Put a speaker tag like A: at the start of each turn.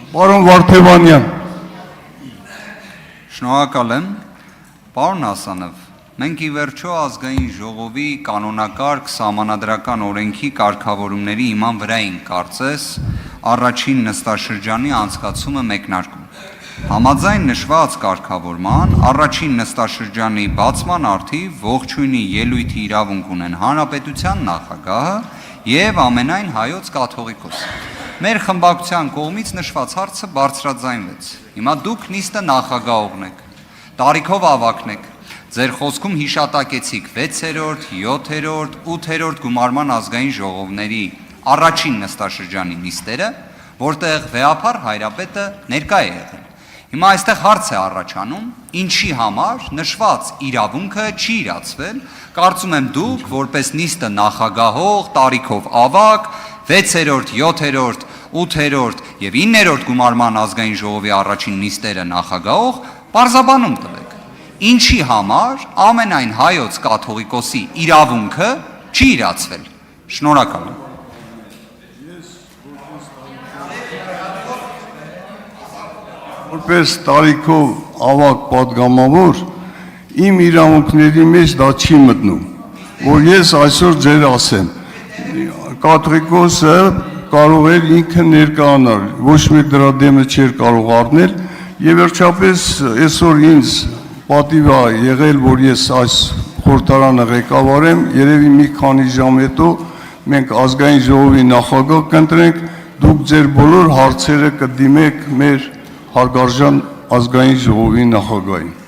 A: Պարոն Վարդևանյան։
B: Շնորհակալ եմ, պարոն Հասանով, մենք ի վերջո ազգային ժողովի կանոնակարգ սահմանադրական օրենքի կարգավորումների հիման վրա ենք կարծես առաջին նստաշրջանի անցկացումը մեկնարկում։ Համաձայն նշված կարգավորման առաջին նստաշրջանի բացման առթիվ ողջույնի ելույթի իրավունք ունեն Հանրապետության նախագահը եւ ամենայն հայոց կաթողիկոսը։ Մեր խմբակցության կողմից նշված հարցը բարձրաձայնվեց։ Հիմա դուք նիստը նախագահողն եք, տարիքով ավագն եք, ձեր խոսքում հիշատակեցիք 6-րդ, 7-րդ, 8-րդ գումարման ազգային ժողովների առաջին նստաշրջանի նիստերը, որտեղ վեհափառ հայրապետը ներկա է եղել։ Հիմա այստեղ հարց է առաջանում, ինչի համար նշված իրավունքը չի իրացվել, կարծում եմ դուք, որպես նիստը նախագահող, տարիքով ավագ, 6-րդ, 7-րդ, 8-րդ եւ 9-րդ գումարման ազգային ժողովի առաջին նիստերը նախագահող, պարզաբանում տվեք, ինչի համար ամենայն հայոց կաթողիկոսի իրավունքը չի իրացվել։ Շնորհակալ եմ։
A: Որպես տարիքով ավագ պատգամավոր, իմ իրավունքների մեջ դա չի մտնում, որ ես այսօր ձեր ասեմ, կաթողիկոսը կարող էր ինքը ներկայանալ, ոչ մեկ դրա դեմը չէր կարող առնել, եւ վերջապես այսօր ինձ պատիվ է եղել, որ ես այս խորհրդարանը ղեկավարեմ, երևի մի քանի ժամ հետո մենք ազգային ժողովի նախագահ կընտրենք, դուք ձեր բոլոր հարցերը կդիմեք մեր հարգարժան ազգային ժողովի նախագահին։